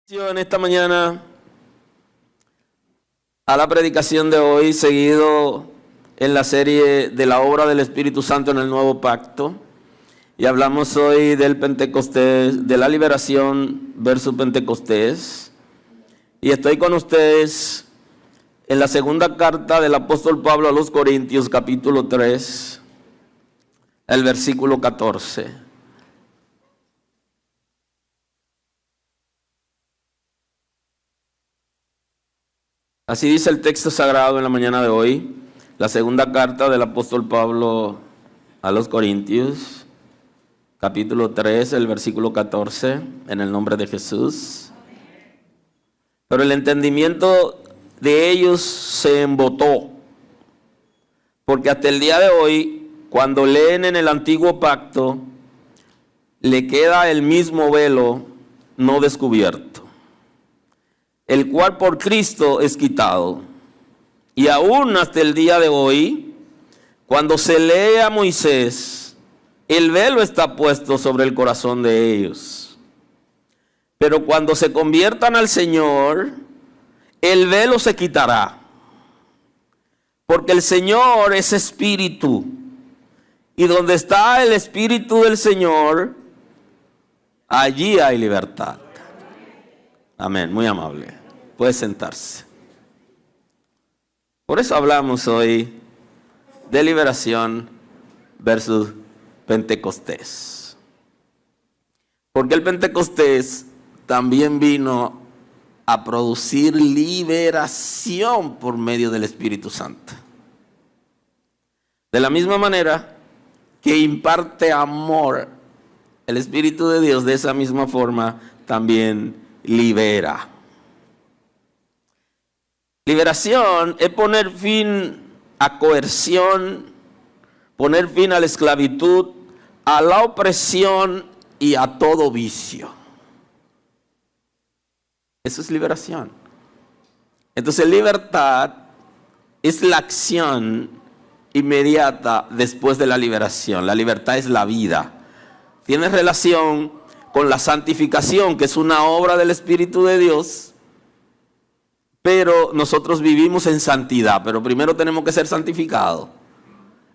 En esta mañana a la predicación de hoy, seguido en la serie de la obra del Espíritu Santo en el Nuevo Pacto, y hablamos hoy del Pentecostés, de la liberación versus Pentecostés, y estoy con ustedes en la segunda carta del apóstol Pablo a los Corintios, capítulo 3, el versículo 14. Así dice el texto sagrado en la mañana de hoy, la segunda carta del apóstol Pablo a los Corintios, capítulo 3, el versículo 14, en el nombre de Jesús. Pero el entendimiento de ellos se embotó, porque hasta el día de hoy, cuando leen en el antiguo pacto, le queda el mismo velo no descubierto, el cual por Cristo es quitado. Y aún hasta el día de hoy, cuando se lee a Moisés, el velo está puesto sobre el corazón de ellos. Pero cuando se conviertan al Señor, el velo se quitará. Porque el Señor es espíritu. Y donde está el espíritu del Señor, allí hay libertad. Amén, muy amable. Puede sentarse. Por eso hablamos hoy de liberación versus Pentecostés. Porque el Pentecostés también vino a producir liberación por medio del Espíritu Santo. De la misma manera que imparte amor, el Espíritu de Dios de esa misma forma también libera. Liberación es poner fin a coerción, poner fin a la esclavitud, a la opresión y a todo vicio. Eso es liberación. Entonces, libertad es la acción inmediata después de la liberación. La libertad es la vida. Tiene relación con la santificación, que es una obra del Espíritu de Dios, pero nosotros vivimos en santidad, pero primero tenemos que ser santificados.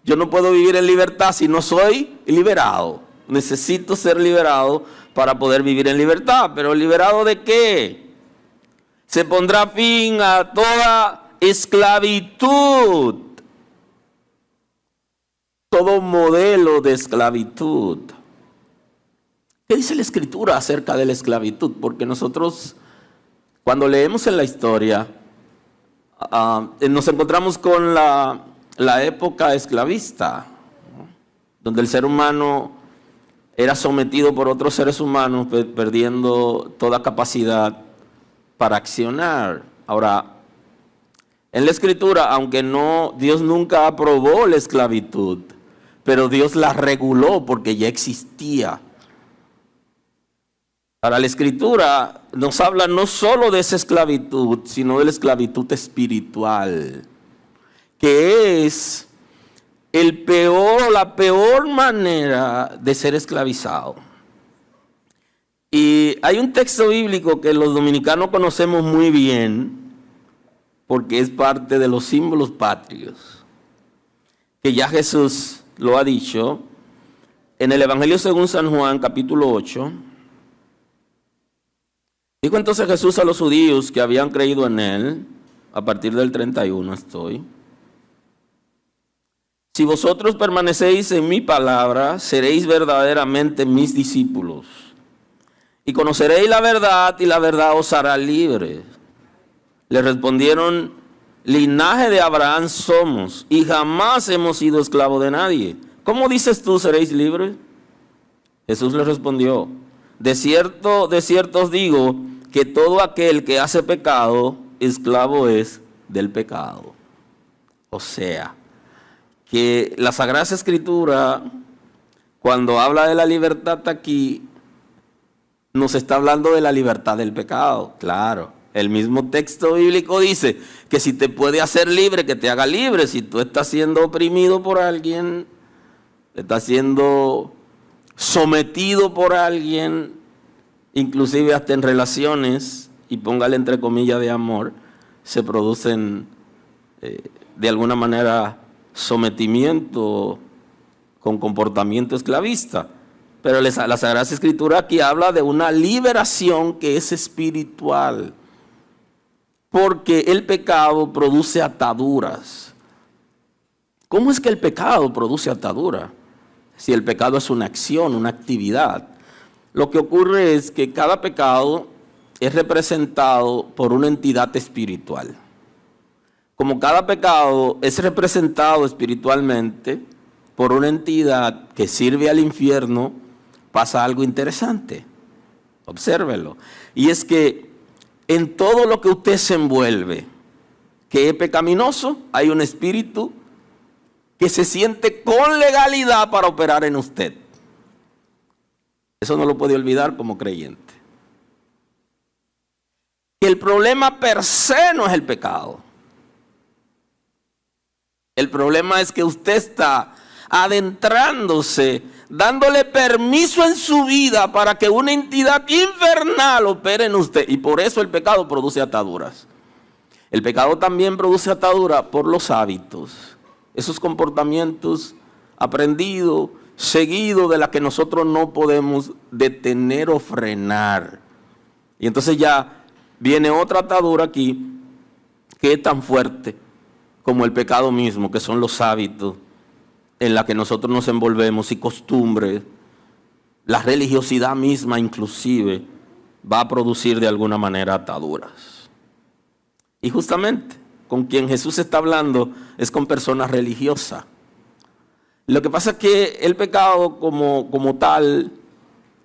Yo no puedo vivir en libertad si no soy liberado. Necesito ser liberado para poder vivir en libertad. ¿Pero liberado de qué? Se pondrá fin a toda esclavitud, todo modelo de esclavitud. ¿Qué dice la Escritura acerca de la esclavitud? Porque nosotros, cuando leemos en la historia, nos encontramos con la época esclavista, donde el ser humano era sometido por otros seres humanos, perdiendo toda capacidad para accionar. Ahora, en la Escritura, aunque Dios nunca aprobó la esclavitud, pero Dios la reguló porque ya existía. Ahora, la Escritura nos habla no solo de esa esclavitud, sino de la esclavitud espiritual, que es la peor manera de ser esclavizado. Y hay un texto bíblico que los dominicanos conocemos muy bien, porque es parte de los símbolos patrios, que ya Jesús lo ha dicho en el Evangelio según San Juan, capítulo 8. Dijo entonces Jesús a los judíos que habían creído en él, a partir del 31 estoy: si vosotros permanecéis en mi palabra, seréis verdaderamente mis discípulos, y conoceréis la verdad, y la verdad os hará libres. Le respondieron: linaje de Abraham somos, y jamás hemos sido esclavos de nadie. ¿Cómo dices tú, seréis libres? Jesús le respondió: de cierto os digo, que todo aquel que hace pecado, esclavo es del pecado. O sea, que la Sagrada Escritura, cuando habla de la libertad aquí, nos está hablando de la libertad del pecado. Claro, el mismo texto bíblico dice que si te puede hacer libre, que te haga libre. Si tú estás siendo oprimido por alguien, estás siendo sometido por alguien, inclusive hasta en relaciones, y póngale entre comillas de amor, se producen de alguna manera sometimiento con comportamiento esclavista. Pero la Sagrada Escritura aquí habla de una liberación que es espiritual, porque el pecado produce ataduras. ¿Cómo es que el pecado produce atadura? Si el pecado es una acción, una actividad. Lo que ocurre es que cada pecado es representado por una entidad espiritual. Como cada pecado es representado espiritualmente por una entidad que sirve al infierno, pasa algo interesante. Obsérvelo. Y es que en todo lo que usted se envuelve, que es pecaminoso, hay un espíritu que se siente con legalidad para operar en usted. Eso no lo puede olvidar como creyente. El problema per se no es el pecado. El problema es que usted está adentrándose, dándole permiso en su vida para que una entidad infernal opere en usted. Y por eso el pecado produce ataduras. El pecado también produce ataduras por los hábitos. Esos comportamientos aprendidos, seguidos, de la que nosotros no podemos detener o frenar. Y entonces ya viene otra atadura aquí que es tan fuerte como el pecado mismo, que son los hábitos en la que nosotros nos envolvemos y costumbres. La religiosidad misma inclusive va a producir de alguna manera ataduras. Y justamente con quien Jesús está hablando es con personas religiosas. Lo que pasa es que el pecado como tal,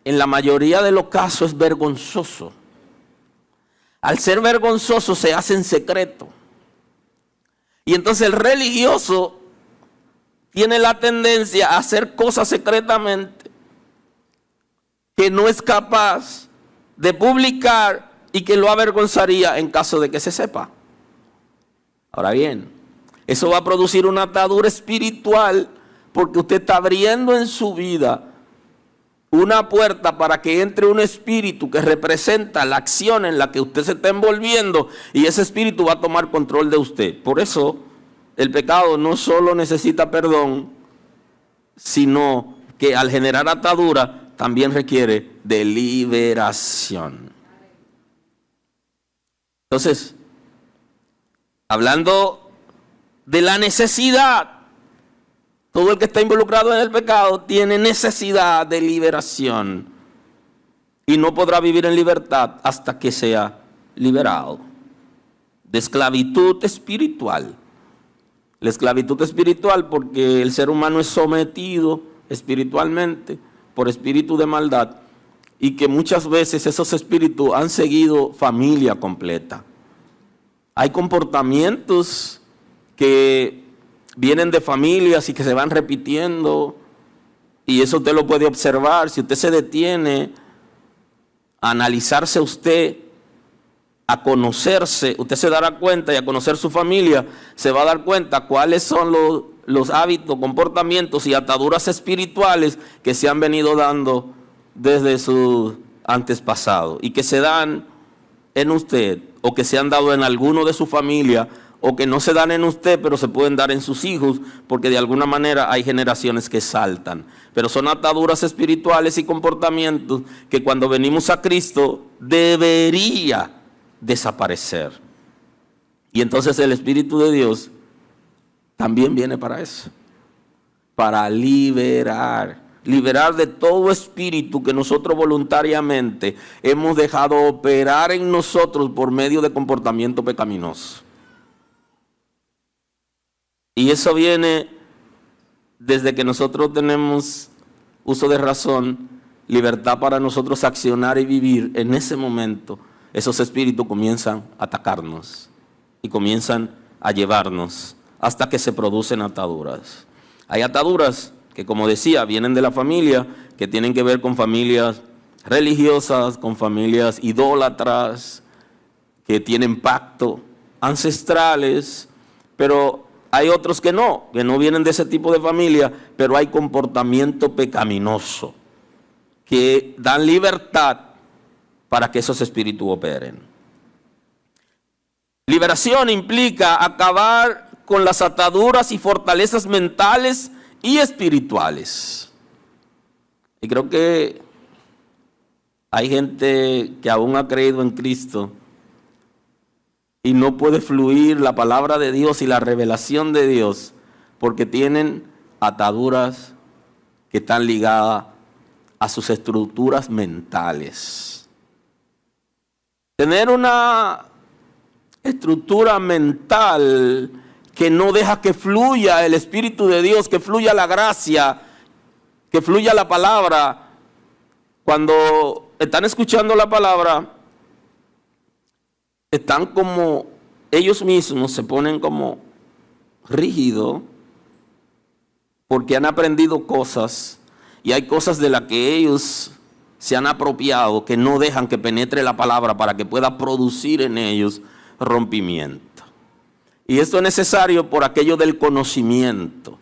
en la mayoría de los casos es vergonzoso. Al ser vergonzoso se hace en secreto. Y entonces el religioso tiene la tendencia a hacer cosas secretamente que no es capaz de publicar y que lo avergonzaría en caso de que se sepa. Ahora bien, eso va a producir una atadura espiritual, porque usted está abriendo en su vida una puerta para que entre un espíritu que representa la acción en la que usted se está envolviendo, y ese espíritu va a tomar control de usted. Por eso el pecado no solo necesita perdón, sino que al generar atadura también requiere de liberación. Entonces, hablando de la necesidad, todo el que está involucrado en el pecado tiene necesidad de liberación y no podrá vivir en libertad hasta que sea liberado de esclavitud espiritual. La esclavitud espiritual, porque el ser humano es sometido espiritualmente por espíritu de maldad, y que muchas veces esos espíritus han seguido familia completa. Hay comportamientos que vienen de familias y que se van repitiendo, y eso usted lo puede observar. Si usted se detiene a analizarse usted, a conocerse, usted se dará cuenta, y a conocer su familia, se va a dar cuenta cuáles son los hábitos, comportamientos y ataduras espirituales que se han venido dando desde su antes pasado y que se dan en usted, o que se han dado en alguno de su familia, o que no se dan en usted, pero se pueden dar en sus hijos, porque de alguna manera hay generaciones que saltan. Pero son ataduras espirituales y comportamientos que cuando venimos a Cristo debería desaparecer. Y entonces el Espíritu de Dios también viene para eso, para liberar de todo espíritu que nosotros voluntariamente hemos dejado operar en nosotros por medio de comportamiento pecaminoso. Y eso viene desde que nosotros tenemos uso de razón, libertad para nosotros accionar y vivir. En ese momento, esos espíritus comienzan a atacarnos y comienzan a llevarnos hasta que se producen ataduras. Hay ataduras que, como decía, vienen de la familia, que tienen que ver con familias religiosas, con familias idólatras, que tienen pacto ancestrales, pero hay otros que no vienen de ese tipo de familia, pero hay comportamiento pecaminoso que dan libertad para que esos espíritus operen. Liberación implica acabar con las ataduras y fortalezas mentales y espirituales. Y creo que hay gente que aún ha creído en Cristo y no puede fluir la palabra de Dios y la revelación de Dios porque tienen ataduras que están ligadas a sus estructuras mentales. Tener una estructura mental que no deja que fluya el Espíritu de Dios, que fluya la gracia, que fluya la palabra. Cuando están escuchando la palabra, están como ellos mismos se ponen como rígidos porque han aprendido cosas y hay cosas de las que ellos se han apropiado que no dejan que penetre la palabra para que pueda producir en ellos rompimiento. Y esto es necesario por aquello del conocimiento,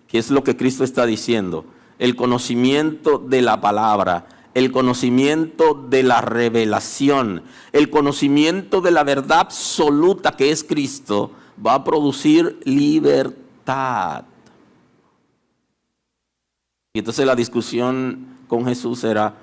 que es lo que Cristo está diciendo, el conocimiento de la palabra, el conocimiento de la revelación, el conocimiento de la verdad absoluta que es Cristo, va a producir libertad. Y entonces la discusión con Jesús era,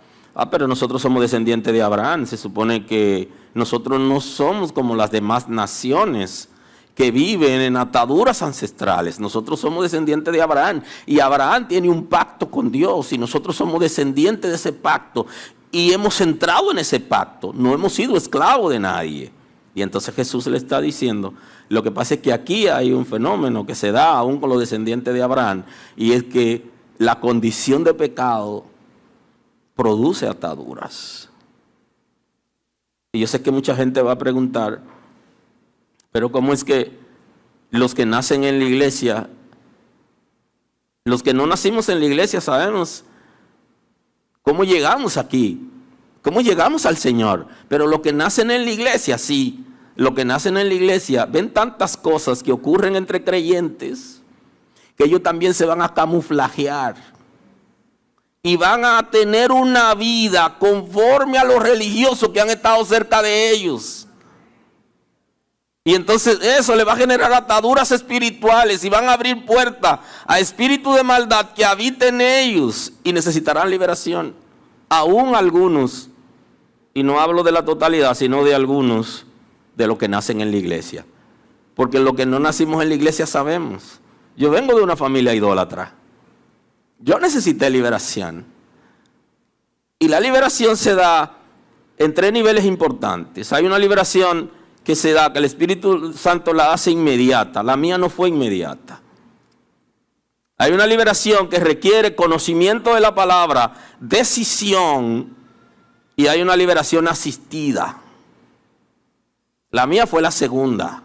pero nosotros somos descendientes de Abraham, se supone que nosotros no somos como las demás naciones que viven en ataduras ancestrales. Nosotros somos descendientes de Abraham y Abraham tiene un pacto con Dios y nosotros somos descendientes de ese pacto y hemos entrado en ese pacto, no hemos sido esclavos de nadie. Y entonces Jesús le está diciendo, lo que pasa es que aquí hay un fenómeno que se da aún con los descendientes de Abraham, y es que la condición de pecado produce ataduras. Y yo sé que mucha gente va a preguntar, pero ¿cómo es que los que nacen en la iglesia, los que no nacimos en la iglesia sabemos cómo llegamos aquí, cómo llegamos al Señor? Pero los que nacen en la iglesia, sí, los que nacen en la iglesia ven tantas cosas que ocurren entre creyentes que ellos también se van a camuflajear y van a tener una vida conforme a los religiosos que han estado cerca de ellos. Y entonces eso le va a generar ataduras espirituales y van a abrir puerta a espíritu de maldad que habita en ellos y necesitarán liberación. Aún algunos, y no hablo de la totalidad, sino de algunos de los que nacen en la iglesia. Porque los que no nacimos en la iglesia sabemos. Yo vengo de una familia idólatra. Yo necesité liberación. Y la liberación se da en 3 niveles importantes. Hay una liberación que se da, que el Espíritu Santo la hace inmediata. La mía no fue inmediata. Hay una liberación que requiere conocimiento de la palabra, decisión, y hay una liberación asistida. La mía fue la segunda.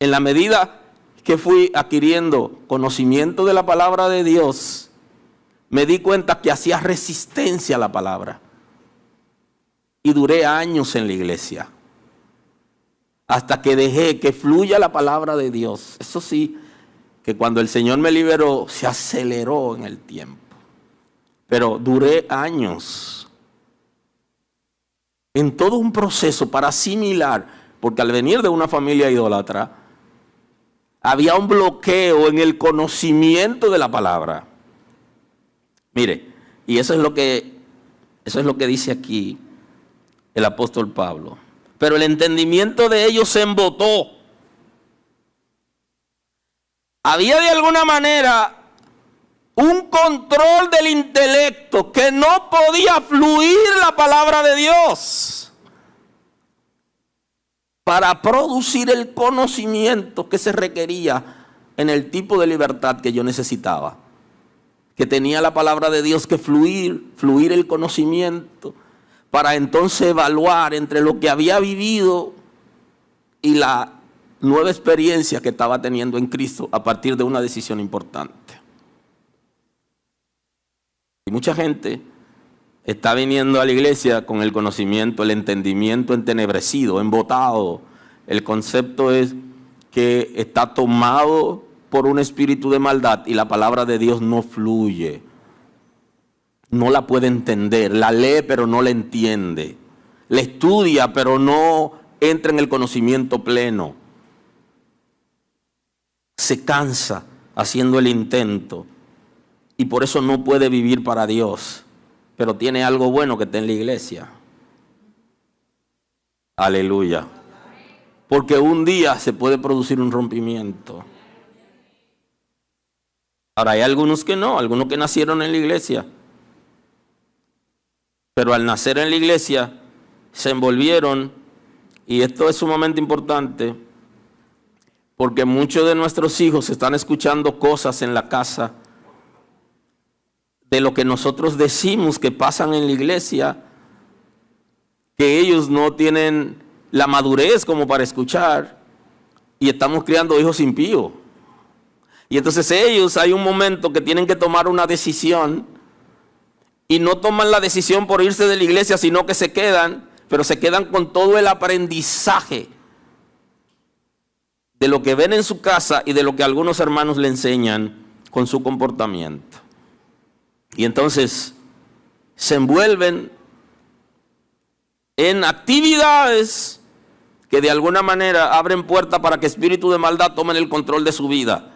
En la medida que fui adquiriendo conocimiento de la palabra de Dios, me di cuenta que hacía resistencia a la palabra. Y duré años en la iglesia, hasta que dejé que fluya la palabra de Dios. Eso sí, que cuando el Señor me liberó, se aceleró en el tiempo. Pero duré años en todo un proceso para asimilar, porque al venir de una familia idólatra, había un bloqueo en el conocimiento de la palabra. Mire, y eso es lo que dice aquí el apóstol Pablo. Pero el entendimiento de ellos se embotó. Había de alguna manera un control del intelecto que no podía fluir la palabra de Dios para producir el conocimiento que se requería en el tipo de libertad que yo necesitaba. Que tenía la palabra de Dios que fluir el conocimiento, para entonces evaluar entre lo que había vivido y la nueva experiencia que estaba teniendo en Cristo a partir de una decisión importante. Y mucha gente está viniendo a la iglesia con el conocimiento, el entendimiento entenebrecido, embotado. El concepto es que está tomado por un espíritu de maldad y la palabra de Dios no fluye. No la puede entender, la lee pero no la entiende. La estudia pero no entra en el conocimiento pleno. Se cansa haciendo el intento y por eso no puede vivir para Dios. Pero tiene algo bueno que está en la iglesia. Aleluya. Porque un día se puede producir un rompimiento. Ahora hay algunos que no, algunos que nacieron en la iglesia. Pero al nacer en la iglesia se envolvieron, y esto es sumamente importante, porque muchos de nuestros hijos están escuchando cosas en la casa de lo que nosotros decimos que pasan en la iglesia, que ellos no tienen la madurez como para escuchar, y estamos criando hijos impíos. Y entonces ellos, hay un momento que tienen que tomar una decisión, y no toman la decisión por irse de la iglesia, sino que se quedan, pero se quedan con todo el aprendizaje de lo que ven en su casa y de lo que algunos hermanos le enseñan con su comportamiento. Y entonces se envuelven en actividades que de alguna manera abren puerta para que espíritus de maldad tomen el control de su vida.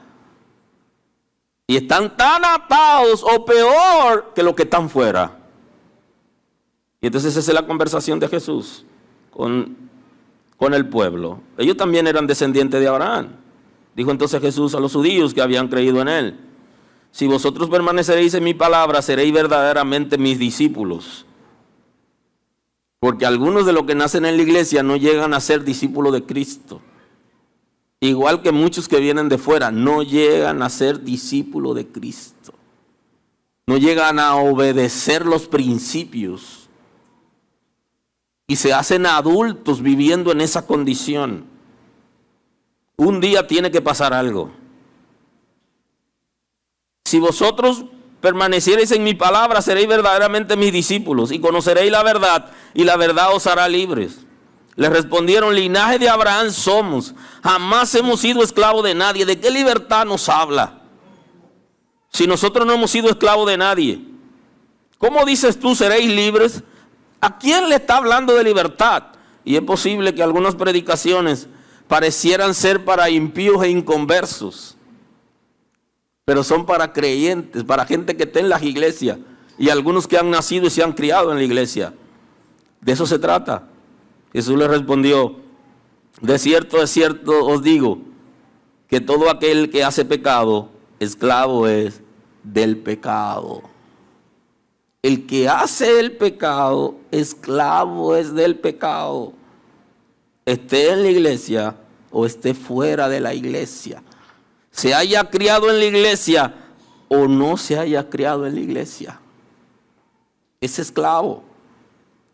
Y están tan atados o peor que los que están fuera. Y entonces esa es la conversación de Jesús con el pueblo. Ellos también eran descendientes de Abraham. Dijo entonces Jesús a los judíos que habían creído en él: si vosotros permaneceréis en mi palabra, seréis verdaderamente mis discípulos. Porque algunos de los que nacen en la iglesia no llegan a ser discípulos de Cristo. Igual que muchos que vienen de fuera, no llegan a ser discípulos de Cristo. No llegan a obedecer los principios. Y se hacen adultos viviendo en esa condición. Un día tiene que pasar algo. Si vosotros permaneciereis en mi palabra, seréis verdaderamente mis discípulos y conoceréis la verdad, y la verdad os hará libres. Le respondieron: linaje de Abraham somos, jamás hemos sido esclavos de nadie. ¿De qué libertad nos habla? Si nosotros no hemos sido esclavos de nadie. ¿Cómo dices tú seréis libres? ¿A quién le está hablando de libertad? Y es posible que algunas predicaciones parecieran ser para impíos e inconversos, pero son para creyentes, para gente que está en las iglesias, y algunos que han nacido y se han criado en la iglesia. De eso se trata. Jesús le respondió: de cierto os digo, que todo aquel que hace pecado, esclavo es del pecado. El que hace el pecado, esclavo es del pecado. Esté en la iglesia o esté fuera de la iglesia. Se haya criado en la iglesia o no se haya criado en la iglesia. Es esclavo.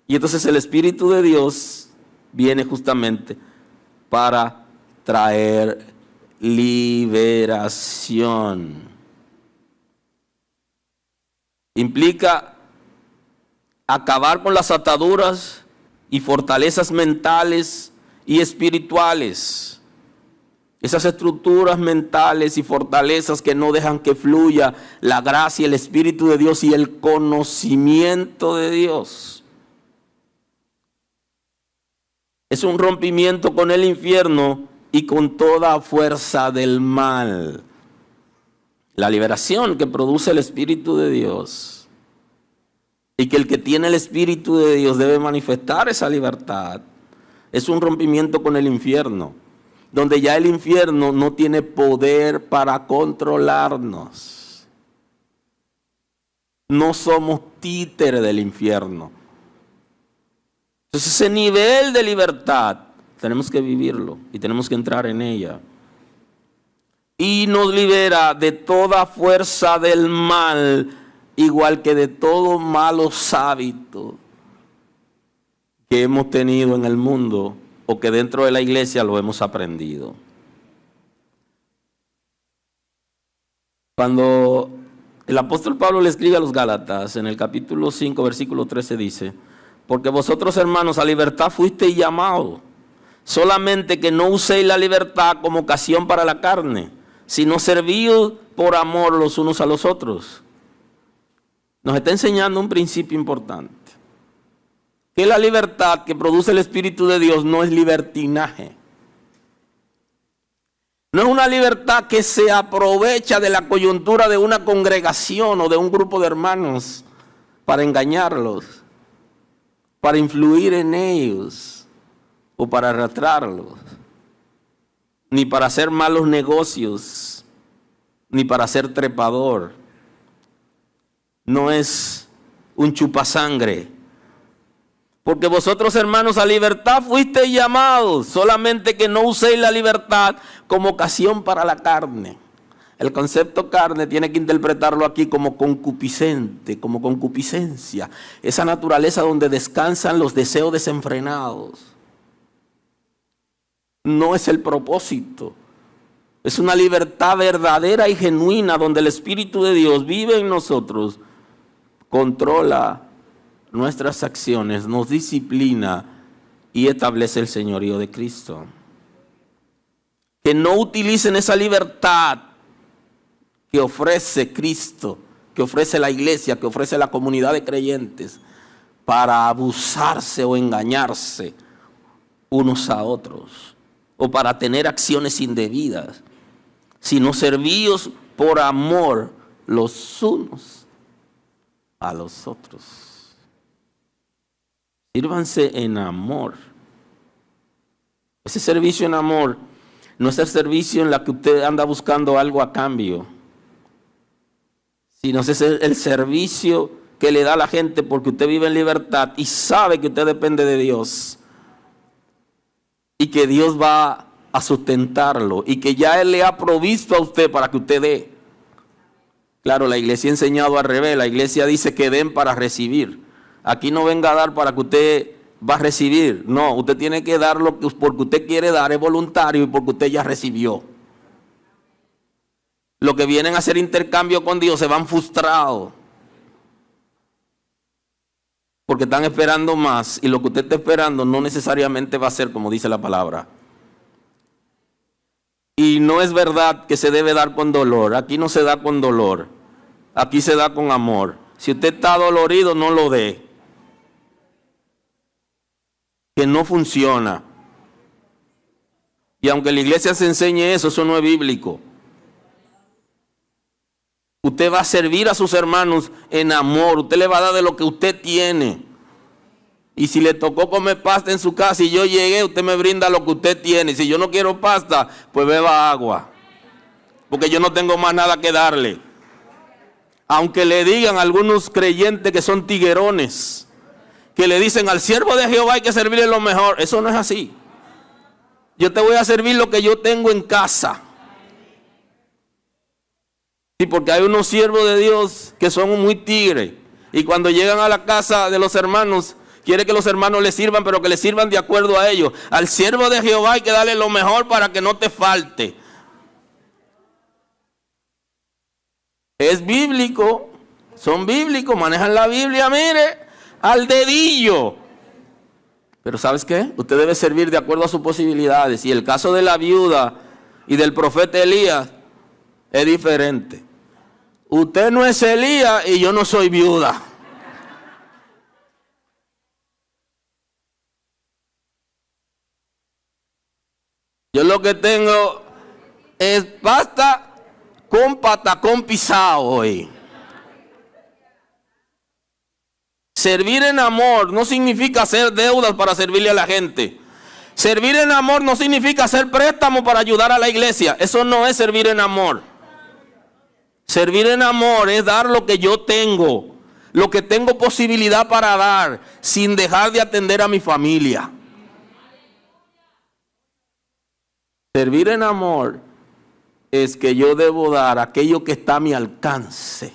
Y entonces el Espíritu de Dios viene justamente para traer liberación. Implica acabar con las ataduras y fortalezas mentales y espirituales. Esas estructuras mentales y fortalezas que no dejan que fluya la gracia, el Espíritu de Dios y el conocimiento de Dios. Es un rompimiento con el infierno y con toda fuerza del mal. La liberación que produce el Espíritu de Dios. Y que el que tiene el Espíritu de Dios debe manifestar esa libertad. Es un rompimiento con el infierno, donde ya el infierno no tiene poder para controlarnos. No somos títeres del infierno. Entonces ese nivel de libertad tenemos que vivirlo y tenemos que entrar en ella. Y nos libera de toda fuerza del mal, igual que de todos malos hábitos que hemos tenido en el mundo o que dentro de la iglesia lo hemos aprendido. Cuando el apóstol Pablo le escribe a los Gálatas, en el capítulo 5, versículo 13 dice: porque vosotros, hermanos, a libertad fuisteis llamados, solamente que no uséis la libertad como ocasión para la carne, sino servíos por amor los unos a los otros. Nos está enseñando un principio importante. Que la libertad que produce el Espíritu de Dios no es libertinaje. No es una libertad que se aprovecha de la coyuntura de una congregación o de un grupo de hermanos para engañarlos, para influir en ellos o para arrastrarlos, ni para hacer malos negocios, ni para ser trepador. No es un chupasangre. Porque vosotros, hermanos, a libertad fuisteis llamados, solamente que no uséis la libertad como ocasión para la carne. El concepto carne tiene que interpretarlo aquí como concupiscente, como concupiscencia. Esa naturaleza donde descansan los deseos desenfrenados. No es el propósito. Es una libertad verdadera y genuina donde el Espíritu de Dios vive en nosotros, controla nuestras acciones, nos disciplina y establece el señorío de Cristo. Que no utilicen esa libertad que ofrece Cristo, que ofrece la iglesia, que ofrece la comunidad de creyentes, para abusarse o engañarse unos a otros, o para tener acciones indebidas, sino servíos por amor los unos a los otros. Sírvanse en amor. Ese servicio en amor no es el servicio en la que usted anda buscando algo a cambio, sino es el servicio que le da a la gente porque usted vive en libertad y sabe que usted depende de Dios y que Dios va a sustentarlo y que ya Él le ha provisto a usted para que usted dé. Claro, la iglesia ha enseñado al revés. La iglesia dice que den para recibir. Aquí no venga a dar para que usted va a recibir. No, usted tiene que dar lo que porque usted quiere dar, es voluntario y porque usted ya recibió. Los que vienen a hacer intercambio con Dios se van frustrados. Porque están esperando más y lo que usted está esperando no necesariamente va a ser como dice la palabra. Y no es verdad que se debe dar con dolor. Aquí no se da con dolor. Aquí se da con amor. Si usted está dolorido, no lo dé. Que no funciona. Y aunque la iglesia se enseñe eso no es bíblico. Usted va a servir a sus hermanos en amor. Usted le va a dar de lo que usted tiene. Y si le tocó comer pasta en su casa y yo llegué, usted me brinda lo que usted tiene. Si yo no quiero pasta, pues beba agua. Porque yo no tengo más nada que darle. Aunque le digan algunos creyentes que son tiguerones, que le dicen al siervo de Jehová hay que servirle lo mejor. Eso no es así. Yo te voy a servir lo que yo tengo en casa. Sí, porque hay unos siervos de Dios que son muy tigres. Y cuando llegan a la casa de los hermanos, Quiere que los hermanos le sirvan, pero que le sirvan de acuerdo a ellos. Al siervo de Jehová hay que darle lo mejor para que no te falte. Es bíblico, son bíblicos, manejan la Biblia, mire, al dedillo. Pero ¿sabes qué? Usted debe servir de acuerdo a sus posibilidades. Y el caso de la viuda y del profeta Elías es diferente. Usted no es Elías y yo no soy viuda. Yo lo que tengo es pasta con patacón pisado hoy. Servir en amor no significa hacer deudas para servirle a la gente. Servir en amor no significa hacer préstamos para ayudar a la iglesia. Eso no es servir en amor. Servir en amor es dar lo que yo tengo, lo que tengo posibilidad para dar, sin dejar de atender a mi familia. Servir en amor es que yo debo dar aquello que está a mi alcance.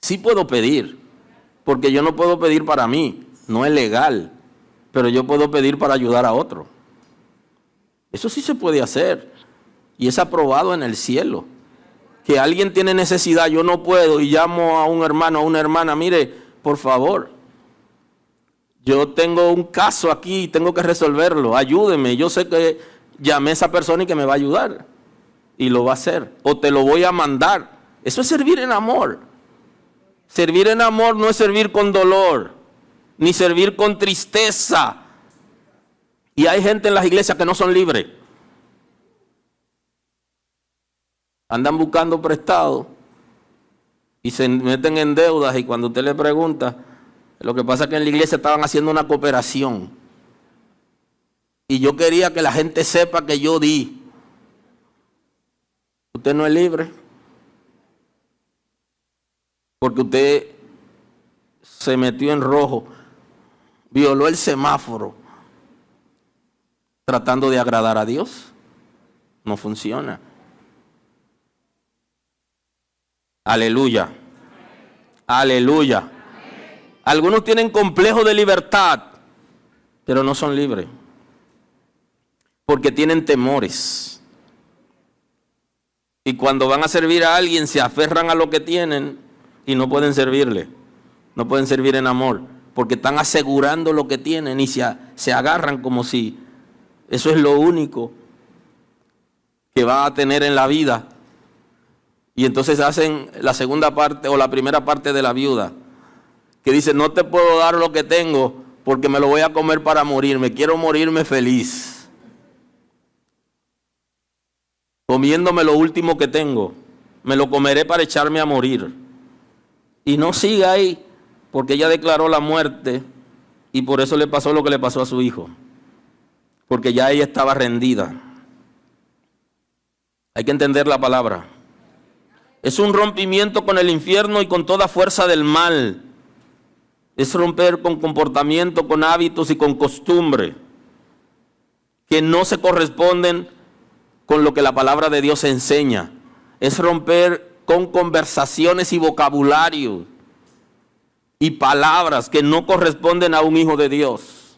Sí puedo pedir, porque yo no puedo pedir para mí, no es legal, pero yo puedo pedir para ayudar a otro. Eso sí se puede hacer y es aprobado en el cielo. Que alguien tiene necesidad, yo no puedo y llamo a un hermano, a una hermana, mire, por favor, yo tengo un caso aquí y tengo que resolverlo, ayúdeme, yo sé que llamé a esa persona y que me va a ayudar y lo va a hacer, o te lo voy a mandar. Eso es servir en amor. Servir en amor no es servir con dolor, ni servir con tristeza. Y hay gente en las iglesias que no son libres. Andan buscando prestado y se meten en deudas, y cuando usted le pregunta, lo que pasa es que en la iglesia estaban haciendo una cooperación y yo quería que la gente sepa que yo di. Usted no es libre porque usted se metió en rojo, violó el semáforo tratando de agradar a Dios. No funciona. Aleluya. Aleluya. Algunos tienen complejo de libertad, pero no son libres, porque tienen temores. Y cuando van a servir a alguien, se aferran a lo que tienen y no pueden servirle. No pueden servir en amor, porque están asegurando lo que tienen y se agarran como si eso es lo único que van a tener en la vida. Y entonces hacen la segunda parte o la primera parte de la viuda, que dice, no te puedo dar lo que tengo porque me lo voy a comer para morirme. Quiero morirme feliz, comiéndome lo último que tengo. Me lo comeré para echarme a morir. Y no siga ahí, porque ella declaró la muerte y por eso le pasó lo que le pasó a su hijo, porque ya ella estaba rendida. Hay que entender la palabra. Es un rompimiento con el infierno y con toda fuerza del mal. Es romper con comportamiento, con hábitos y con costumbre que no se corresponden con lo que la palabra de Dios enseña. Es romper con conversaciones y vocabulario y palabras que no corresponden a un hijo de Dios.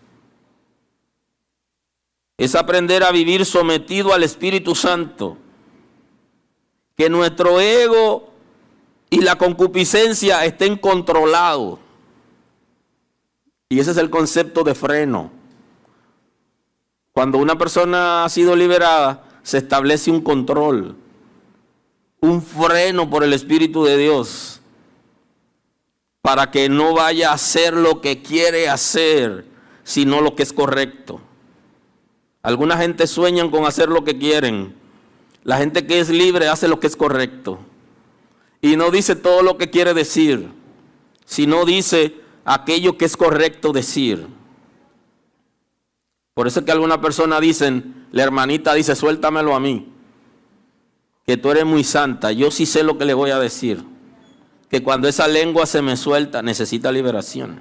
Es aprender a vivir sometido al Espíritu Santo. Que nuestro ego y la concupiscencia estén controlados. Y ese es el concepto de freno. Cuando una persona ha sido liberada, se establece un control, un freno por el Espíritu de Dios, para que no vaya a hacer lo que quiere hacer, sino lo que es correcto. Alguna gente sueñan con hacer lo que quieren. La gente que es libre hace lo que es correcto. Y no dice todo lo que quiere decir, sino dice aquello que es correcto decir. Por eso es que algunas personas dicen, la hermanita dice, suéltamelo a mí, que tú eres muy santa, yo sí sé lo que le voy a decir. Que cuando esa lengua se me suelta, necesita liberación.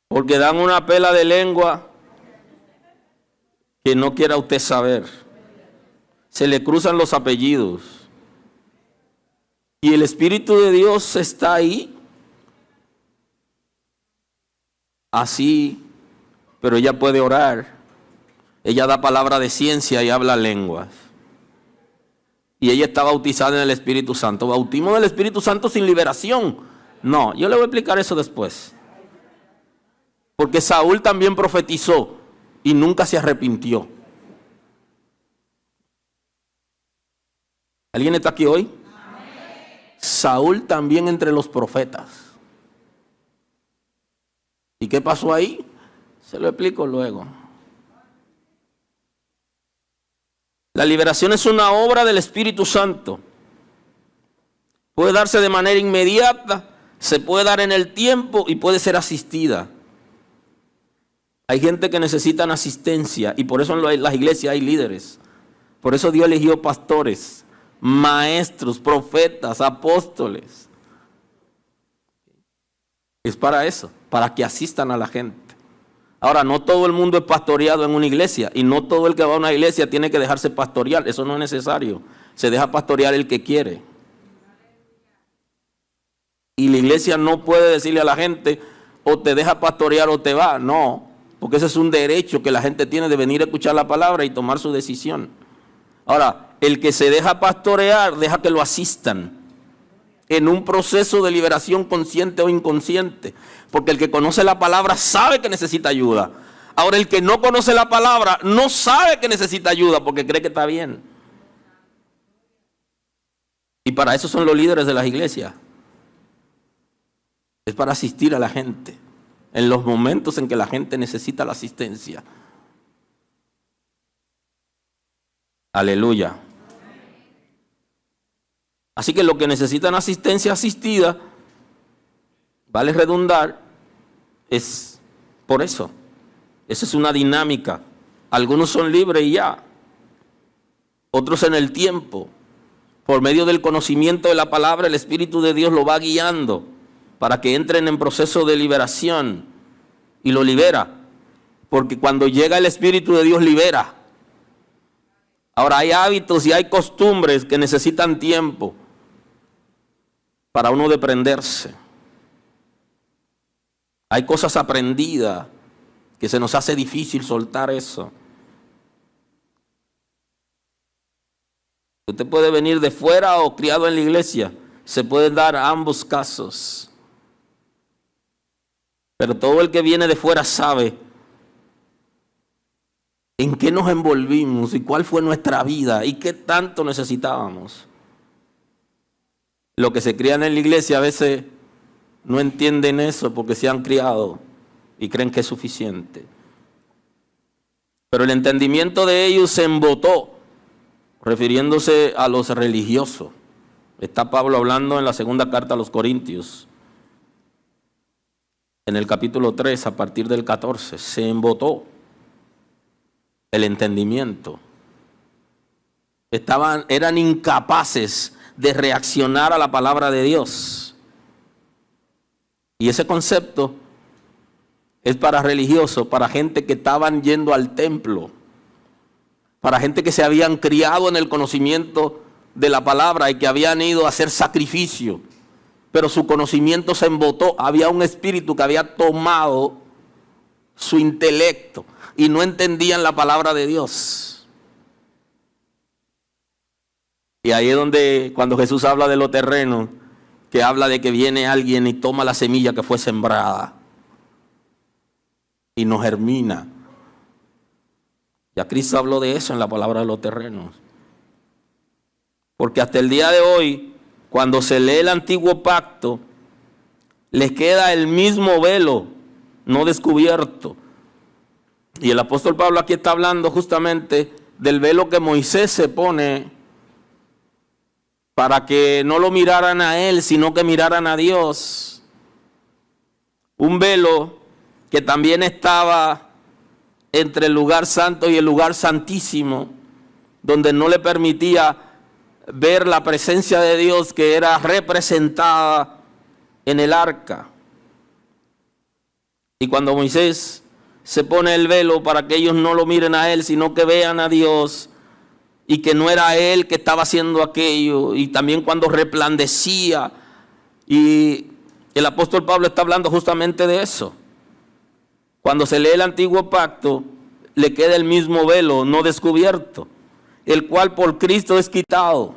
Porque dan una pela de lengua que no quiera usted saber. Se le cruzan los apellidos. y el Espíritu de Dios está ahí, así, pero ella puede orar. Ella da palabra de ciencia y habla lenguas. Y ella está bautizada en el Espíritu Santo. ¿Bautismo del Espíritu Santo sin liberación? No, yo le voy a explicar eso después. Porque Saúl también profetizó y nunca se arrepintió. ¿Alguien está aquí hoy? Saúl también entre los profetas. ¿Y qué pasó ahí? Se lo explico luego. La liberación es una obra del Espíritu Santo. Puede darse de manera inmediata, se puede dar en el tiempo y puede ser asistida. Hay gente que necesitan asistencia y por eso en las iglesias hay líderes. Por eso Dios eligió pastores, maestros, profetas, apóstoles. Es para eso, para que asistan a la gente. Ahora, no todo el mundo es pastoreado en una iglesia y no todo el que va a una iglesia tiene que dejarse pastorear. Eso no es necesario. Se deja pastorear el que quiere. Y la iglesia no puede decirle a la gente o te deja pastorear o te va. No, porque ese es un derecho que la gente tiene de venir a escuchar la palabra y tomar su decisión. Ahora, el que se deja pastorear, deja que lo asistan en un proceso de liberación consciente o inconsciente. Porque el que conoce la palabra sabe que necesita ayuda. Ahora, el que no conoce la palabra no sabe que necesita ayuda porque cree que está bien. Y para eso son los líderes de las iglesias. Es para asistir a la gente en los momentos en que la gente necesita la asistencia. Aleluya. Así que lo que necesitan asistencia asistida, vale redundar, es por eso. Esa es una dinámica. Algunos son libres y ya. Otros en el tiempo. Por medio del conocimiento de la palabra, el Espíritu de Dios lo va guiando para que entren en proceso de liberación. Y lo libera. Porque cuando llega el Espíritu de Dios, libera. Ahora hay hábitos y hay costumbres que necesitan tiempo para uno desprenderse. Hay cosas aprendidas que se nos hace difícil soltar eso. Usted puede venir de fuera o criado en la iglesia. Se pueden dar ambos casos. Pero todo el que viene de fuera sabe en qué nos envolvimos y cuál fue nuestra vida y qué tanto necesitábamos. Los que se crían en la iglesia a veces no entienden eso porque se han criado y creen que es suficiente. Pero el entendimiento de ellos se embotó, refiriéndose a los religiosos. Está Pablo hablando en la segunda carta a los Corintios, en el capítulo 3, a partir del 14. Se embotó el entendimiento. Eran incapaces de reaccionar a la palabra de Dios. Y ese concepto es para religiosos, para gente que estaban yendo al templo, para gente que se habían criado en el conocimiento de la palabra y que habían ido a hacer sacrificio, pero su conocimiento se embotó. Había un espíritu que había tomado su intelecto y no entendían la palabra de Dios. Y ahí es donde, cuando Jesús habla de lo terreno, que habla de que viene alguien y toma la semilla que fue sembrada y no germina. Ya Cristo habló de eso en la palabra de los terrenos. Porque hasta el día de hoy, cuando se lee el antiguo pacto, les queda el mismo velo no descubierto. Y el apóstol Pablo aquí está hablando justamente del velo que Moisés se pone para que no lo miraran a él, sino que miraran a Dios. Un velo que también estaba entre el lugar santo y el lugar santísimo, donde no le permitía ver la presencia de Dios que era representada en el arca. Y cuando Moisés se pone el velo para que ellos no lo miren a él, sino que vean a Dios, y que no era él que estaba haciendo aquello, y también cuando resplandecía. Y el apóstol Pablo está hablando justamente de eso. Cuando se lee el antiguo pacto, le queda el mismo velo no descubierto, el cual por Cristo es quitado.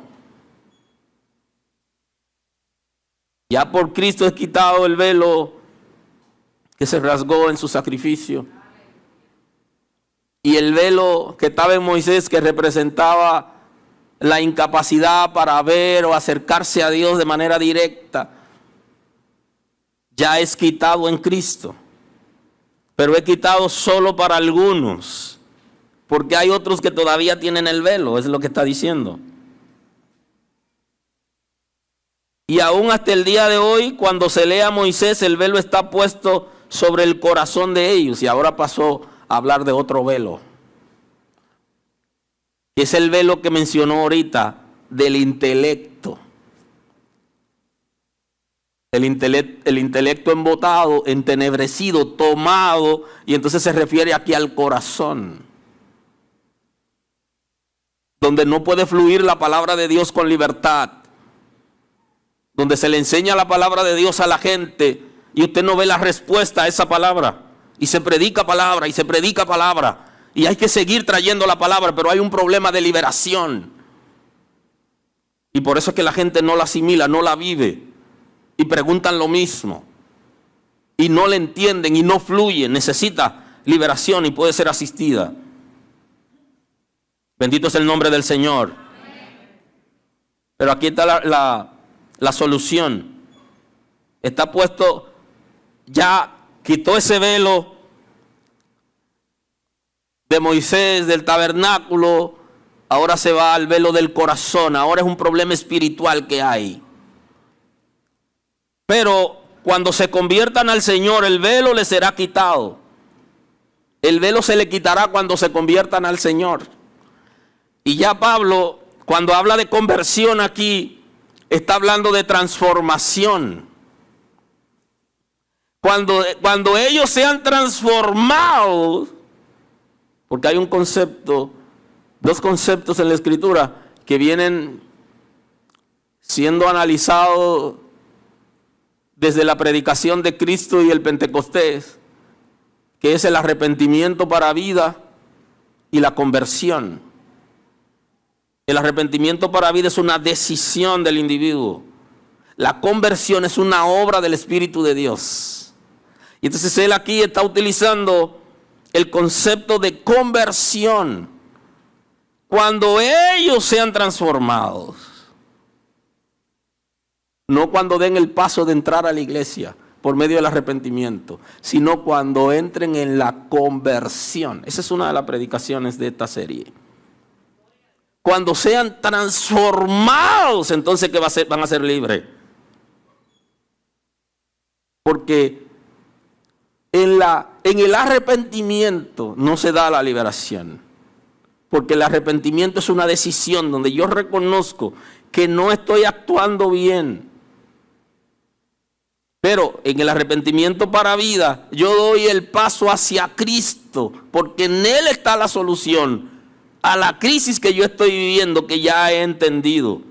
Ya por Cristo es quitado el velo que se rasgó en su sacrificio. Y el velo que estaba en Moisés, que representaba la incapacidad para ver o acercarse a Dios de manera directa, ya es quitado en Cristo. Pero es quitado solo para algunos, porque hay otros que todavía tienen el velo, es lo que está diciendo. Y aún hasta el día de hoy, cuando se lee a Moisés, el velo está puesto sobre el corazón de ellos. Y ahora pasó a hablar de otro velo, que es el velo que mencionó ahorita, del intelecto. El intelecto embotado, entenebrecido, tomado, y entonces se refiere aquí al corazón, donde no puede fluir la palabra de Dios con libertad, donde se le enseña la palabra de Dios a la gente y usted no ve la respuesta a esa palabra, y se predica palabra y se predica palabra, y hay que seguir trayendo la palabra, pero hay un problema de liberación, y por eso es que la gente no la asimila, no la vive, y preguntan lo mismo, y no le entienden y no fluye. Necesita liberación y puede ser asistida. Bendito es el nombre del Señor. Pero aquí está la solución. Está puesto, ya quitó ese velo de Moisés, del tabernáculo, ahora se va al velo del corazón. Ahora es un problema espiritual que hay. Pero cuando se conviertan al Señor, el velo les será quitado. El velo se le quitará cuando se conviertan al Señor. Y ya Pablo, cuando habla de conversión aquí, está hablando de transformación. Cuando ellos sean transformados, porque hay un concepto, dos conceptos en la Escritura que vienen siendo analizados desde la predicación de Cristo y el Pentecostés, que es el arrepentimiento para vida y la conversión. El arrepentimiento para vida es una decisión del individuo. La conversión es una obra del Espíritu de Dios. Y entonces él aquí está utilizando el concepto de conversión. Cuando ellos sean transformados. No cuando den el paso de entrar a la iglesia por medio del arrepentimiento, sino cuando entren en la conversión. Esa es una de las predicaciones de esta serie. Cuando sean transformados, entonces ¿qué van a ser libres? Porque en el arrepentimiento no se da la liberación. Porque el arrepentimiento es una decisión donde yo reconozco que no estoy actuando bien. Pero en el arrepentimiento para vida, yo doy el paso hacia Cristo, porque en Él está la solución a la crisis que yo estoy viviendo, que ya he entendido.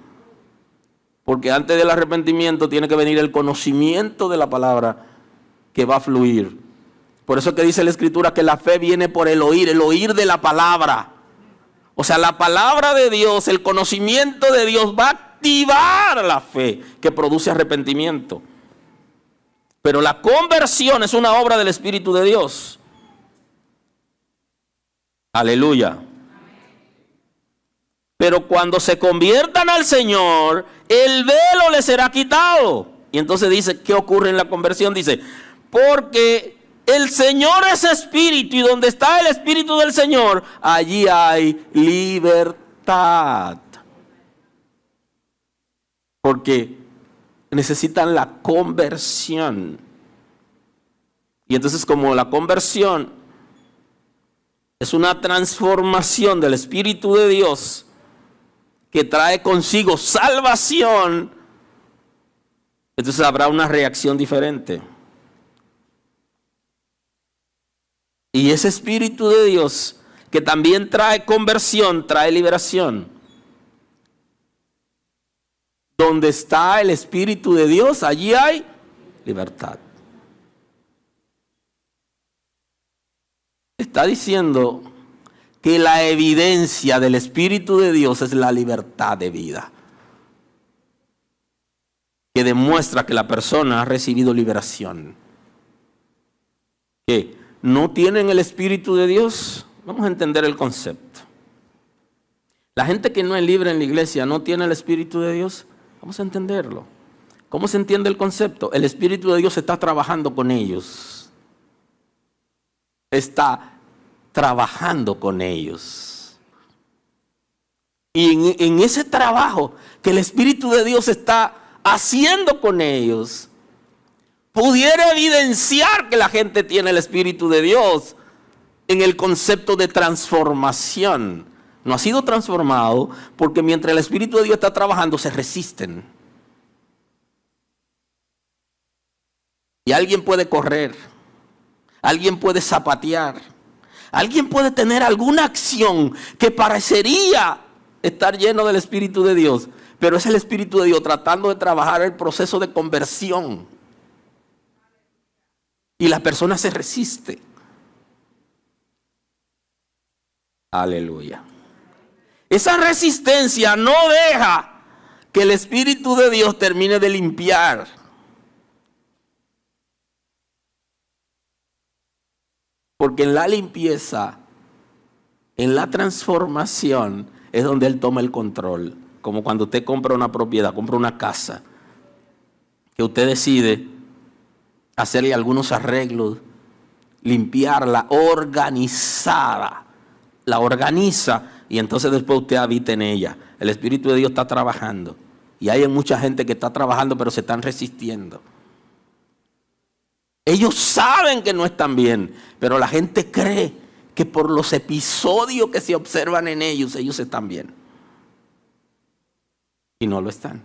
Porque antes del arrepentimiento tiene que venir el conocimiento de la palabra que va a fluir. Por eso que dice la Escritura que la fe viene por el oír de la palabra. O sea, la palabra de Dios, el conocimiento de Dios va a activar la fe que produce arrepentimiento. Pero la conversión es una obra del Espíritu de Dios. Aleluya. Pero cuando se conviertan al Señor, el velo les será quitado. Y entonces dice, ¿qué ocurre en la conversión? Dice, porque el Señor es Espíritu y donde está el Espíritu del Señor, allí hay libertad. Porque necesitan la conversión. Y entonces como la conversión es una transformación del Espíritu de Dios que trae consigo salvación, entonces habrá una reacción diferente. Y ese Espíritu de Dios que también trae conversión, trae liberación. Donde está el Espíritu de Dios, allí hay libertad. Está diciendo que la evidencia del Espíritu de Dios es la libertad de vida, que demuestra que la persona ha recibido liberación. ¿Qué? ¿No tienen el Espíritu de Dios? Vamos a entender el concepto. La gente que no es libre en la iglesia no tiene el Espíritu de Dios. Vamos a entenderlo. ¿Cómo se entiende el concepto? El Espíritu de Dios está trabajando con ellos. Está trabajando con ellos. Y en ese trabajo que el Espíritu de Dios está haciendo con ellos, pudiera evidenciar que la gente tiene el Espíritu de Dios en el concepto de transformación. No ha sido transformado porque mientras el Espíritu de Dios está trabajando se resisten. Y alguien puede correr, alguien puede zapatear, alguien puede tener alguna acción que parecería estar lleno del Espíritu de Dios, pero es el Espíritu de Dios tratando de trabajar el proceso de conversión. Y la persona se resiste. Aleluya. Esa resistencia no deja que el Espíritu de Dios termine de limpiar. Porque en la limpieza, en la transformación, es donde Él toma el control. Como cuando usted compra una propiedad, compra una casa, que usted decide hacerle algunos arreglos, limpiarla, organizada. La organiza y entonces después usted habita en ella. El Espíritu de Dios está trabajando. Y hay mucha gente que está trabajando pero se están resistiendo. Ellos saben que no están bien, pero la gente cree que por los episodios que se observan en ellos están bien. Y no lo están.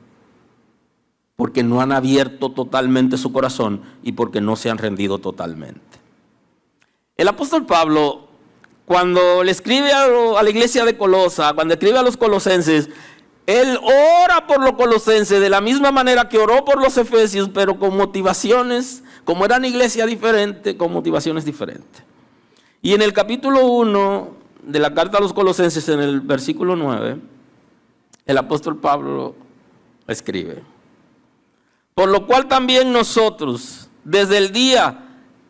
Porque no han abierto totalmente su corazón y porque no se han rendido totalmente. El apóstol Pablo, cuando le escribe a la iglesia de Colosa, cuando escribe a los colosenses, él ora por los colosenses de la misma manera que oró por los efesios, pero con motivaciones, como eran iglesias diferentes, con motivaciones diferentes. Y en el capítulo 1 de la carta a los colosenses, en el versículo 9, el apóstol Pablo escribe: por lo cual también nosotros, desde el día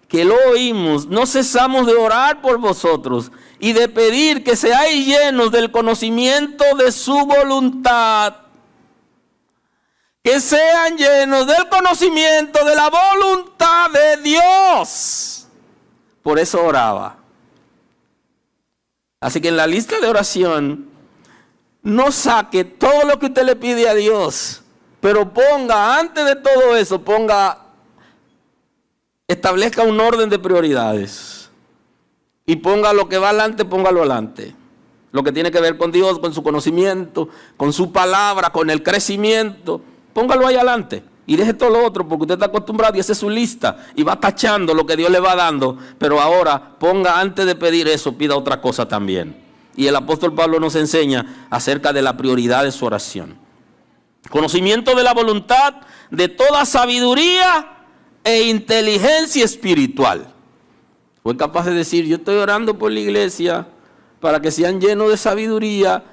que lo oímos, no cesamos de orar por vosotros y de pedir que seáis llenos del conocimiento de su voluntad. Que sean llenos del conocimiento de la voluntad de Dios. Por eso oraba. Así que en la lista de oración, no saque todo lo que usted le pide a Dios, pero ponga, antes de todo eso, establezca un orden de prioridades. Y ponga lo que va adelante, póngalo adelante. Lo que tiene que ver con Dios, con su conocimiento, con su palabra, con el crecimiento, póngalo ahí adelante. Y deje todo lo otro, porque usted está acostumbrado y esa es su lista. Y va tachando lo que Dios le va dando. Pero ahora, ponga, antes de pedir eso, pida otra cosa también. Y el apóstol Pablo nos enseña acerca de la prioridad de su oración. Conocimiento de la voluntad, de toda sabiduría e inteligencia espiritual. Fue capaz de decir: yo estoy orando por la iglesia para que sean llenos de sabiduría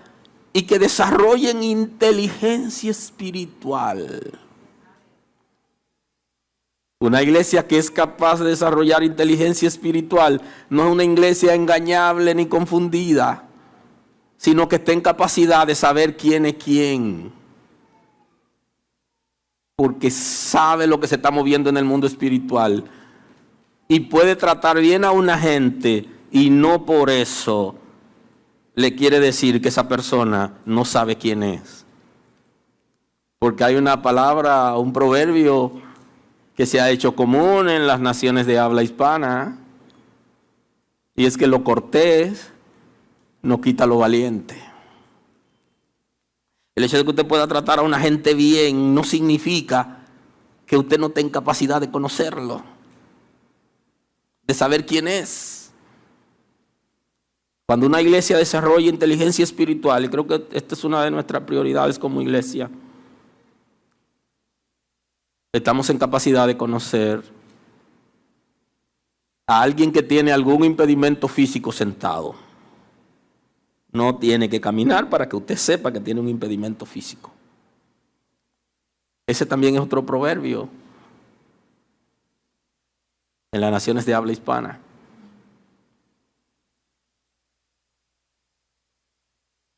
y que desarrollen inteligencia espiritual. Una iglesia que es capaz de desarrollar inteligencia espiritual no es una iglesia engañable ni confundida, sino que está en capacidad de saber quién es quién. Porque sabe lo que se está moviendo en el mundo espiritual y puede tratar bien a una gente y no por eso le quiere decir que esa persona no sabe quién es. Porque hay una palabra, un proverbio que se ha hecho común en las naciones de habla hispana, y es que lo cortés no quita lo valiente. El hecho de que usted pueda tratar a una gente bien no significa que usted no tenga capacidad de conocerlo, de saber quién es. Cuando una iglesia desarrolla inteligencia espiritual, y creo que esta es una de nuestras prioridades como iglesia, estamos en capacidad de conocer a alguien que tiene algún impedimento físico sentado. No tiene que caminar para que usted sepa que tiene un impedimento físico. Ese también es otro proverbio en las naciones de habla hispana.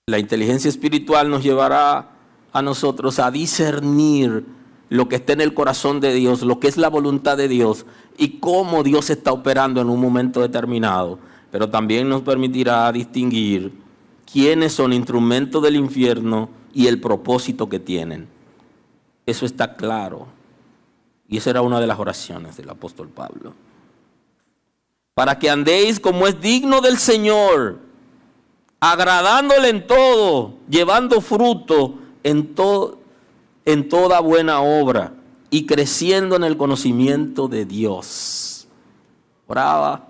La inteligencia espiritual nos llevará a nosotros a discernir lo que está en el corazón de Dios, lo que es la voluntad de Dios y cómo Dios está operando en un momento determinado. Pero también nos permitirá distinguir quiénes son instrumentos del infierno y el propósito que tienen. Eso está claro. Y esa era una de las oraciones del apóstol Pablo. Para que andéis como es digno del Señor, agradándole en todo, llevando fruto en toda buena obra y creciendo en el conocimiento de Dios. Oraba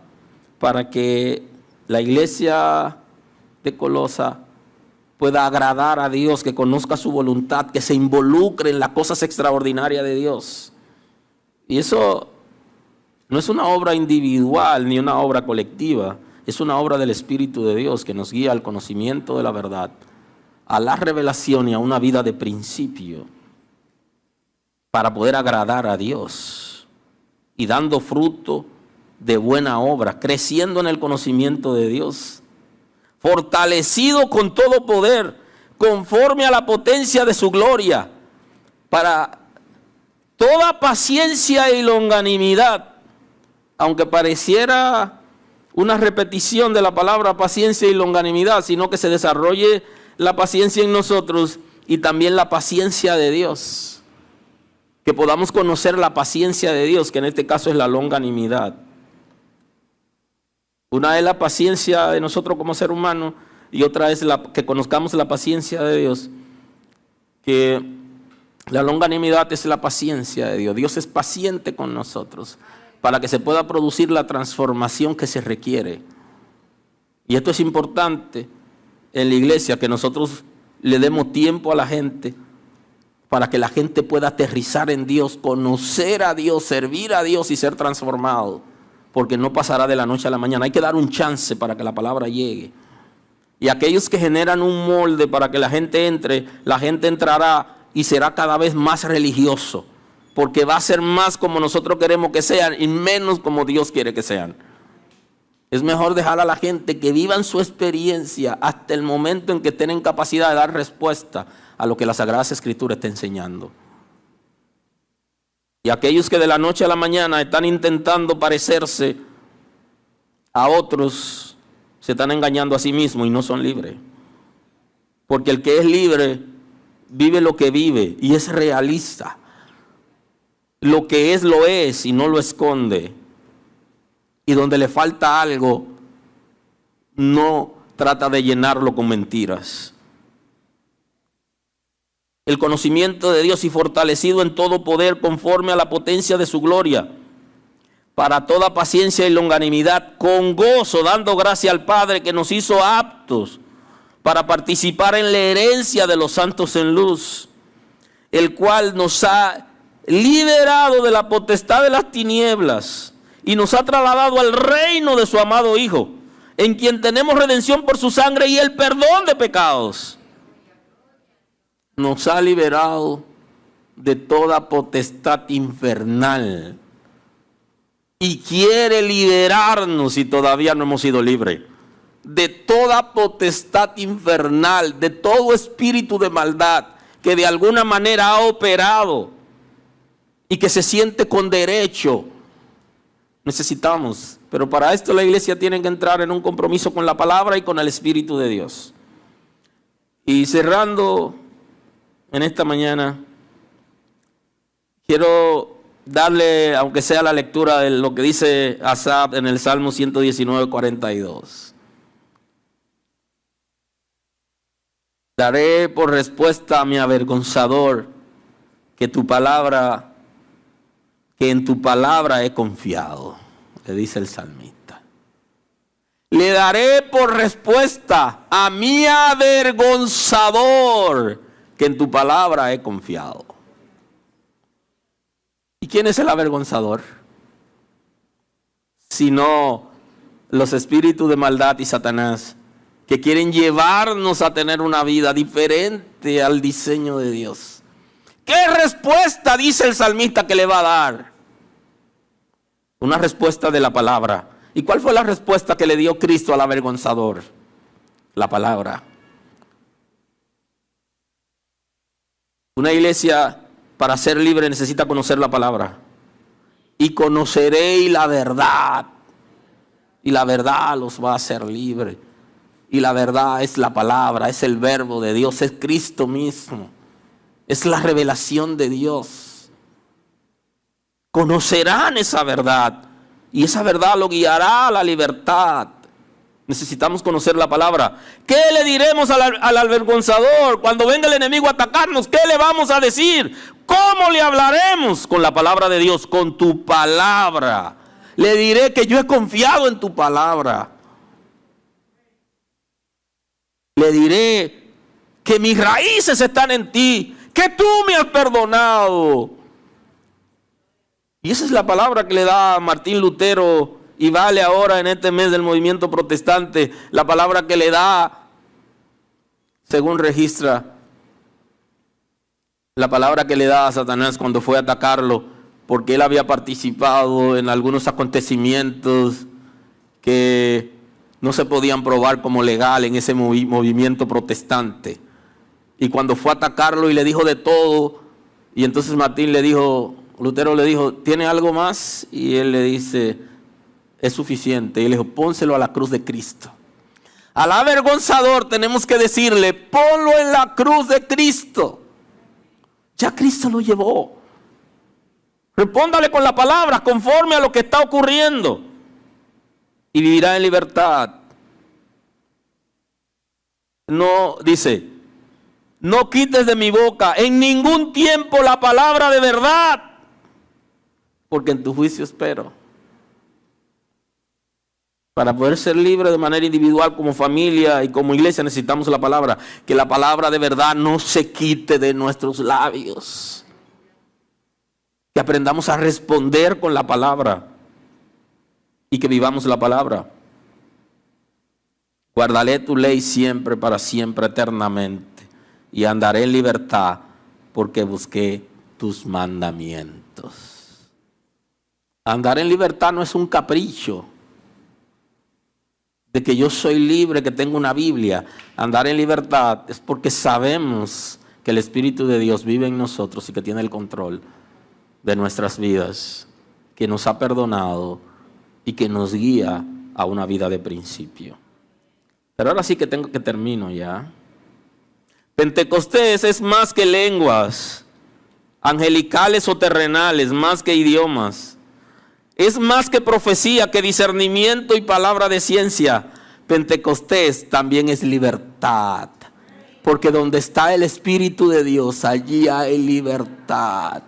para que la iglesia de Colosa pueda agradar a Dios, que conozca su voluntad, que se involucre en las cosas extraordinarias de Dios. Y eso no es una obra individual ni una obra colectiva, es una obra del Espíritu de Dios que nos guía al conocimiento de la verdad, a la revelación y a una vida de principio para poder agradar a Dios y dando fruto de buena obra, creciendo en el conocimiento de Dios, fortalecido con todo poder, conforme a la potencia de su gloria, para toda paciencia y longanimidad, aunque pareciera una repetición de la palabra paciencia y longanimidad, sino que se desarrolle la paciencia en nosotros y también la paciencia de Dios. Que podamos conocer la paciencia de Dios, que en este caso es la longanimidad. Una es la paciencia de nosotros como ser humano y otra es que conozcamos la paciencia de Dios. Que la longanimidad es la paciencia de Dios. Dios es paciente con nosotros para que se pueda producir la transformación que se requiere. Y esto es importante en la iglesia, que nosotros le demos tiempo a la gente para que la gente pueda aterrizar en Dios, conocer a Dios, servir a Dios y ser transformado. Porque no pasará de la noche a la mañana. Hay que dar un chance para que la palabra llegue. Y aquellos que generan un molde para que la gente entre, la gente entrará y será cada vez más religioso. Porque va a ser más como nosotros queremos que sean y menos como Dios quiere que sean. Es mejor dejar a la gente que vivan su experiencia hasta el momento en que estén en capacidad de dar respuesta a lo que la Sagrada Escritura está enseñando. Y aquellos que de la noche a la mañana están intentando parecerse a otros, se están engañando a sí mismos y no son libres. Porque el que es libre vive lo que vive y es realista. Lo que es, lo es y no lo esconde. Y donde le falta algo, no trata de llenarlo con mentiras. El conocimiento de Dios y fortalecido en todo poder conforme a la potencia de su gloria, para toda paciencia y longanimidad, con gozo, dando gracia al Padre que nos hizo aptos para participar en la herencia de los santos en luz, el cual nos ha liberado de la potestad de las tinieblas y nos ha trasladado al reino de su amado Hijo, en quien tenemos redención por su sangre y el perdón de pecados. Nos ha liberado de toda potestad infernal y quiere liberarnos si todavía no hemos sido libres. De toda potestad infernal, de todo espíritu de maldad que de alguna manera ha operado y que se siente con derecho. Necesitamos, pero para esto la iglesia tiene que entrar en un compromiso con la palabra y con el Espíritu de Dios. Y cerrando en esta mañana, quiero darle, aunque sea la lectura de lo que dice Asaf en el Salmo 119, 42. Daré por respuesta a mi avergonzador que en tu palabra he confiado, le dice el salmista. le daré por respuesta a mi avergonzador, que en tu palabra he confiado. ¿Y quién es el avergonzador? Sino los espíritus de maldad y Satanás, que quieren llevarnos a tener una vida diferente al diseño de Dios. ¿Qué respuesta dice el salmista que le va a dar? Una respuesta de la palabra. ¿Y cuál fue la respuesta que le dio Cristo al avergonzador? La palabra. Una iglesia, para ser libre, necesita conocer la palabra. Y conoceréis la verdad. Y la verdad los va a hacer libres. Y la verdad es la palabra, es el verbo de Dios, es Cristo mismo. Es la revelación de Dios. Conocerán esa verdad. Y esa verdad lo guiará a la libertad. Necesitamos conocer la palabra. ¿Qué le diremos al avergonzador cuando venga el enemigo a atacarnos? ¿Qué le vamos a decir? ¿Cómo le hablaremos? Con la palabra de Dios, con tu palabra. Le diré que yo he confiado en tu palabra. Le diré que mis raíces están en ti, que tú me has perdonado. Y esa es la palabra que le da a Martín Lutero y vale ahora en este mes del movimiento protestante, la palabra que le da, según registra, la palabra que le da a Satanás cuando fue a atacarlo, porque él había participado en algunos acontecimientos que no se podían probar como legal en ese movimiento protestante. Y cuando fue a atacarlo y le dijo de todo, y entonces Lutero le dijo, ¿tiene algo más? Y él le dice, es suficiente. Y él le dijo, pónselo a la cruz de Cristo. Al avergonzador tenemos que decirle, ponlo en la cruz de Cristo. Ya Cristo lo llevó. Respóndale con la palabra, conforme a lo que está ocurriendo. Y vivirá en libertad. No, dice, no quites de mi boca en ningún tiempo la palabra de verdad, porque en tu juicio espero. Para poder ser libre de manera individual, como familia y como iglesia, necesitamos la palabra. Que la palabra de verdad no se quite de nuestros labios. Que aprendamos a responder con la palabra. Y que vivamos la palabra. Guardaré tu ley siempre, para siempre, eternamente. Y andaré en libertad, porque busqué tus mandamientos. Andar en libertad no es un capricho de que yo soy libre, que tengo una Biblia. Andar en libertad es porque sabemos que el Espíritu de Dios vive en nosotros y que tiene el control de nuestras vidas, que nos ha perdonado y que nos guía a una vida de principio. Pero ahora sí que termino ya. Pentecostés es más que lenguas, angelicales o terrenales, más que idiomas. Es más que profecía, que discernimiento y palabra de ciencia. Pentecostés también es libertad. Porque donde está el Espíritu de Dios, allí hay libertad.